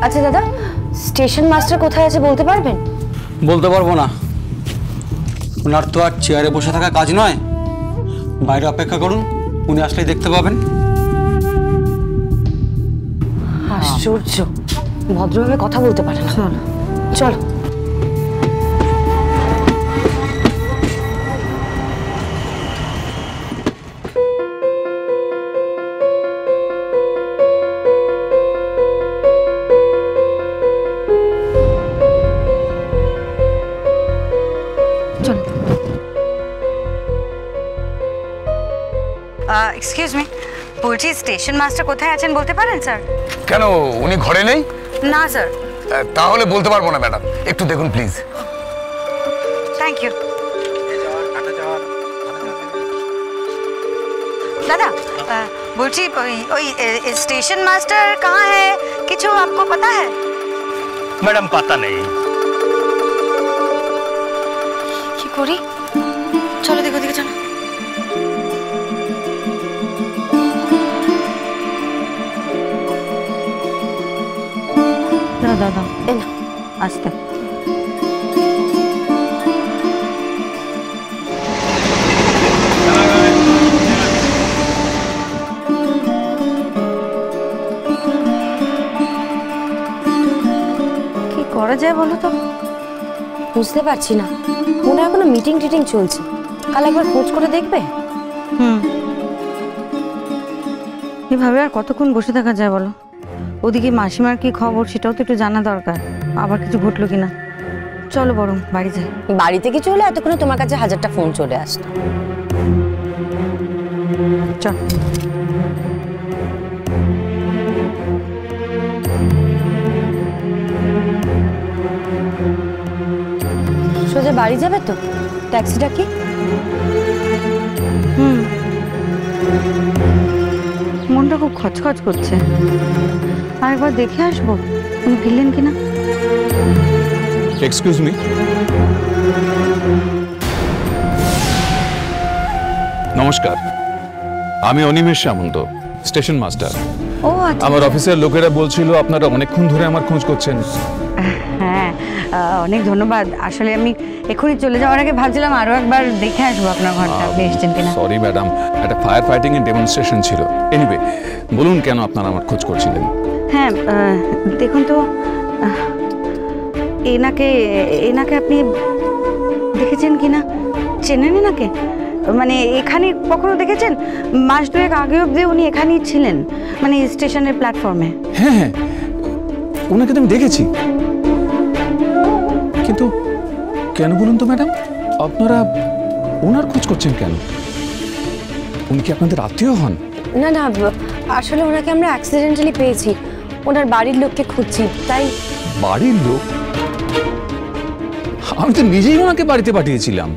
আচ্ছা দাদা, station master কোথায় আছে বলতে পারবেন? বলতে পারবো না, ওনার তো আর চেয়ারে বসে থাকা কাজ নয়। বাইরে অপেক্ষা করুন, উনি আসলেই দেখতে পাবেন। আশ্চর্য, ভদ্রভাবে কথা বলতে পারে না। চলো চলো। এক্সকিউজ মি, বলছি স্টেশন মাস্টার কোথায় আছেন বলতে পারেন স্যার? কেন, উনি ঘরে নেই? না স্যার। তাহলে বলতে পারবো না ম্যাডাম, একটু দেখুন প্লিজ। Thank you. दादा बोलची ওই स्टेशन मास्टर कहाँ है, किछु आपको पता है? मैडम पता नहीं। কি করি, চলো দেখো দেখো চলো। দাদা দাদা এনা আস্তে। করা যায় বলো তো? বুঝতে পারছি না, মনে হয় কোনো মিটিং টিটিং চলছে। কাল একবার খোঁজ করে দেখবে। এভাবে আর কতক্ষণ বসে থাকা যায় বলো? ওদিকে মাসিমার কি খবর সেটাও তো একটু জানা দরকার, আবার কিছু ঘটলো কিনা। চলো বরং বাড়ি যাই। বাড়িতে কিছু হলে এতক্ষণে তোমার কাছে 1000টা ফোন চলে আসতো। চল। সোজা বাড়ি যাবে তো? ট্যাক্সিটা কি? মনটা খুব খচখচ করছে, আরেকবার দেখে আসবো উনি ফিরলেন কিনা। এক্সকিউজ মি, নমস্কার, আমি অনিমেষ সামন্ত, স্টেশন মাস্টার। ও আচ্ছা। আমার অফিসের লোকেরা বলছিল আপনারা অনেকক্ষণ ধরে আমার খোঁজ করছেন। হ্যাঁ, অনেক ধন্যবাদ। আসলে আমি এখনই চলে যাওয়ার আগে ভাবছিলাম আরো একবার দেখে আসবো আপনার ঘরটা, আপনি এসেছেন কিনা। সরি ম্যাডাম, একটা ফায়ার ফাইটিং এর ডেমনস্ট্রেশন ছিল। এনিওয়ে, বলুন কেন আপনারা আমার খোঁজ করছিলেন? হ্যাঁ, দেখুন তো, এনাকে এনাকে আপনি দেখেছেন কিনা, চেনেন এনাকে? মানে এখানে কখনো দেখেছেন? মাস দুয়েক আগে অবধি উনি এখানেই ছিলেন, মানে স্টেশনের প্ল্যাটফর্মে। হ্যাঁ হ্যাঁ, ওনাকে তো আমি দেখেছি, কিন্তু কেন বলুন তো ম্যাডাম, আপনারা ওনার খোঁজ করছেন কেন? উনি কি আপনাদের আত্মীয় হন? না না, আসলে ওনাকে আমরা অ্যাক্সিডেন্টালি পেয়েছি, ওনার বাড়ির লোককে খুঁজছি তাই। বাড়ির লোক? আমি তো নিজেই ওনাকে বাড়িতে পাঠিয়েছিলাম।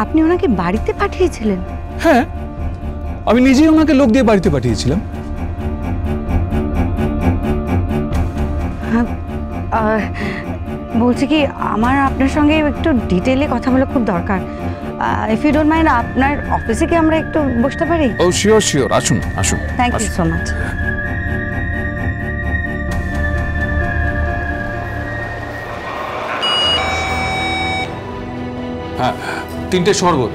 আপনি ওনাকে বাড়িতে পাঠিয়েছিলেন? হ্যাঁ, আমি নিজেই ওনাকে লোক দিয়ে বাড়িতে পাঠিয়েছিলাম। বলছি কি, আমার আপনার সঙ্গে একটু ডিটেইলে কথা বলা খুব দরকার। ইফ ইউ ডোন্ট মাইন্ড, আপনার অফিসে কি আমরা একটু বসতে পারি? ও শিওর শিওর, আসুন আসুন। Thank you so much. হ্যাঁ, 3টে শরবত।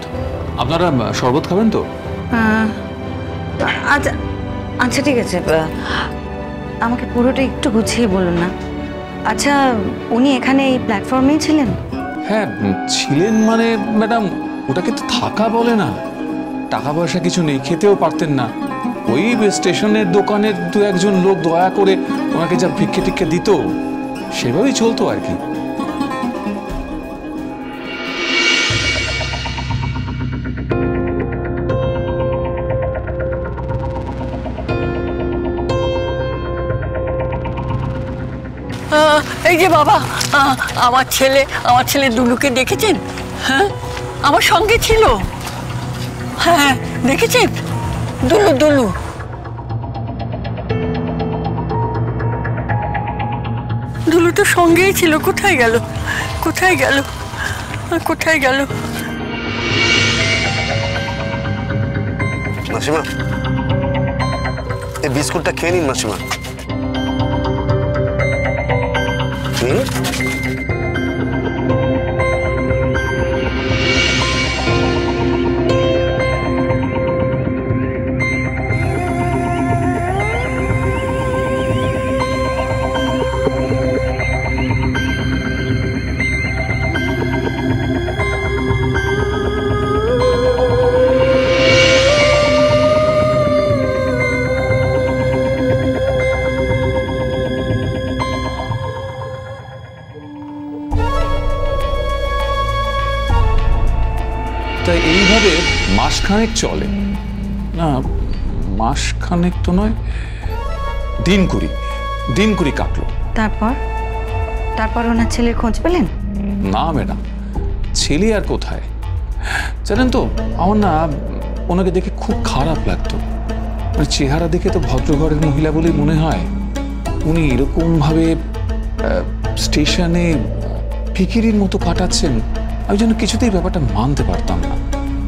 আপনারা শরবত খাবেন তো? আচ্ছা আচ্ছা ঠিক আছে, আমাকে পুরোটা একটু গুছিয়ে বলুন না। আচ্ছা, উনি এখানে এই প্ল্যাটফর্মেই ছিলেন? হ্যাঁ ছিলেন, মানে ম্যাডাম ওটাকে তো থাকা বলে না। টাকা পয়সা কিছু নেই, খেতেও পারতেন না। ওই স্টেশনের দোকানের 2-1 লোক দয়া করে ওনাকে যা ভিক্ষে টিক্ষে দিত, সেভাবেই চলতো আর কি। এই যে বাবা, আমার ছেলে দুলুকে দেখেছেন? হ্যাঁ, আমার সঙ্গে ছিল। হ্যাঁ দেখেছেন, দুলু দুলু। দুলু তো সঙ্গেই ছিল, কোথায় গেল কোথায় গেল কোথায় গেল? মাসিমা এই বিস্কুটটা খেয়ে নিন মাসিমা। তাই এইভাবে মাসখানেক চলে না, মাসখানেক তো নয়, দিন কুড়ি কাটলো। তারপর ওনার ছেলের খোঁজ পেলেন? না ম্যাডাম, ছেলে আর কোথায়। জানেন তো, আমার না ওনাকে দেখে খুব খারাপ লাগতো। মানে চেহারা দেখে তো ভদ্রঘরের মহিলা বলেই মনে হয়। উনি এরকম ভাবে স্টেশনে ফিকিরির মতো কাটাচ্ছেন, আমি যেন কিছুতেই ব্যাপারটা মানতে পারতাম না।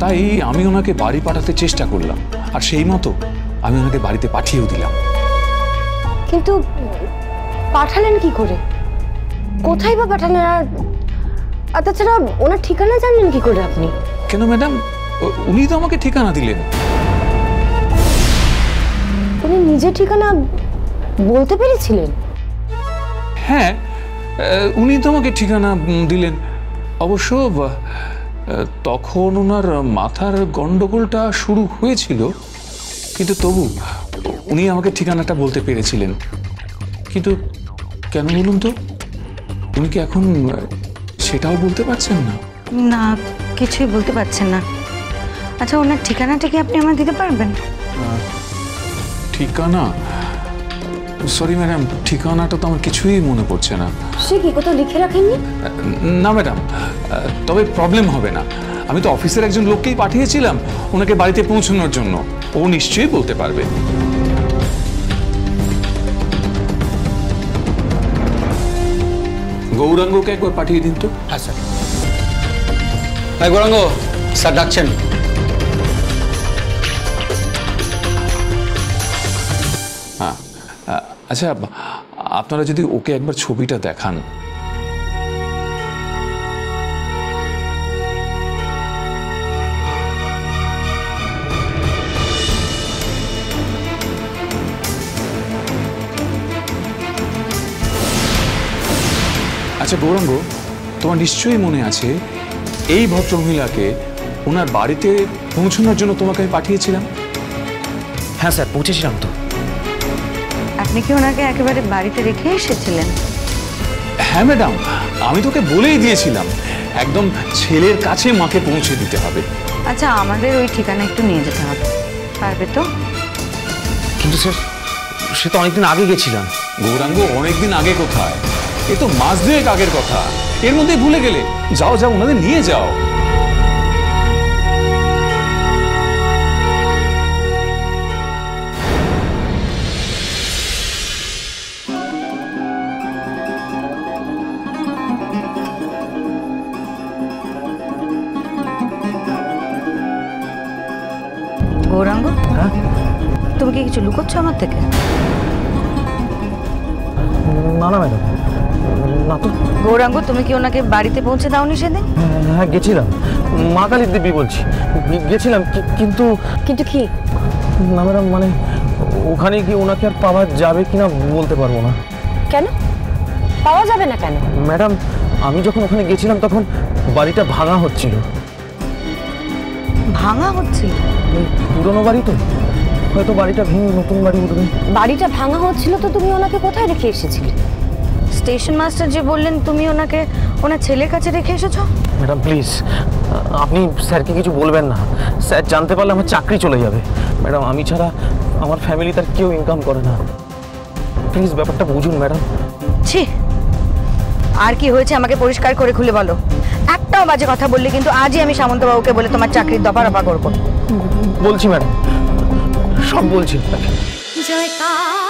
তাই আমি ওনাকে বাড়ি পাঠাতে চেষ্টা করলাম, আর সেই মতো আমি ওনাকে বাড়িতে পাঠিয়েও দিলাম। কিন্তু পাঠালেন কি করে? কোথায় বা পাঠালেন? আর তাছাড়া ওনার ঠিকানা জানলেন কি করে আপনি? কেন ম্যাডাম, উনি তো আমাকে ঠিকানা দিলেন। উনি নিজের ঠিকানা বলতে পেরেছিলেন? হ্যাঁ, উনি তো আমাকে ঠিকানা দিলেন। অবশ্য তখন ওনার মাথার গন্ডগোলটা শুরু হয়েছিল, কিন্তু তবু উনি আমাকে ঠিকানাটা বলতে পেরেছিলেন। কিন্তু কেন বলুন তো, উনি কি এখন সেটাও বলতে পারছেন না? না, কিছুই বলতে পারছেন না। আচ্ছা, ওনার ঠিকানাটা কি আপনি আমার দিতে পারবেন? ঠিকানা? সরি ম্যাডাম, ঠিকানাটা তো আমার কিছুই মনে পড়ছে না। সে কি কোথাও লিখে রাখেননি? না ম্যাডাম, তবে প্রবলেম হবে না। আমি তো অফিসের একজন লোককেই পাঠিয়েছিলাম ওনাকে বাড়িতে পৌঁছানোর জন্য, ও নিশ্চয়ই বলতে পারবে। গৌরাঙ্গকে একবার পাঠিয়ে দিন তো। হ্যাঁ স্যার। হ্যাঁ গৌরাঙ্গ স্যার ডাকছেন। হ্যাঁ, আচ্ছা, আপনারা যদি ওকে একবার ছবিটা দেখান। আচ্ছা গৌরাঙ্গ, তোমার নিশ্চয়ই মনে আছে এই ভদ্রমহিলাকে ওনার বাড়িতে পৌঁছানোর জন্য তোমাকে আমি পাঠিয়েছিলাম? হ্যাঁ স্যার, পৌঁছেছিলাম তো। আপনি কি ওনাকে একেবারে বাড়িতে রেখে এসেছিলেন? হ্যাঁ ম্যাডাম, আমি তোকে বলেই দিয়েছিলাম একদম ছেলের কাছে মাকে পৌঁছে দিতে হবে। আচ্ছা, আমাদের ওই ঠিকানা একটু নিয়ে যেতে হবে, পারবে তো? কিন্তু স্যার, সে তো অনেকদিন আগে গেছিলাম। গৌরাঙ্গ, অনেকদিন আগে কোথায়? এ তো মাস দুয়েক আগের কথা, এর মধ্যে ভুলে গেলে? যাও যাও, ওনাদের নিয়ে যাও। গৌরাঙ্গ, তুমি কি কিছু লুকোচ্ছ আমার থেকে? না না ম্যাডাম, না তো। গৌরাঙ্গ, তুমি কি ওনাকে বাড়িতে পৌঁছে দাওনি সেদিন? হ্যাঁ গেছিলাম, মা কালীর দিব্যি বলছি, গেছিলাম। কিন্তু কিন্তু কি? না ম্যাডাম, মানে ওখানে কি ওনাকে আর পাওয়া যাবে কিনা বলতে পারবো না। কেন পাওয়া যাবে না? কেন ম্যাডাম, আমি যখন ওখানে গেছিলাম তখন বাড়িটা ভাঙা হচ্ছিল। ভাঙা হচ্ছিল? পুরনো বাড়ি তো, হয়তো বাড়িটা ভেঙে নতুন বাড়ি উঠবে। বাড়িটা ভাঙা হচ্ছিল তো তুমি ওনাকে কোথায় রেখে এসেছিলে? স্টেশন মাস্টার যে বললেন তুমি ওনাকে ওনার ছেলের কাছে রেখে এসেছো। ম্যাডাম প্লিজ, আপনি স্যারকে কিছু বলবেন না। স্যার জানতে পারলে আমার চাকরি চলে যাবে। ম্যাডাম, আমি ছাড়া আমার ফ্যামিলি তার কেউ ইনকাম করে না। প্লিজ ব্যাপারটা বুঝুন ম্যাডাম। ছি, আর কি হয়েছে আমাকে পরিষ্কার করে খুলে বলো। একটাও বাজে কথা বললে কিন্তু আজই আমি সামন্তবাবুকে বলে তোমার চাকরির দফা রফা করবো। বলছি ম্যাডাম, সব বলছি। জয়কার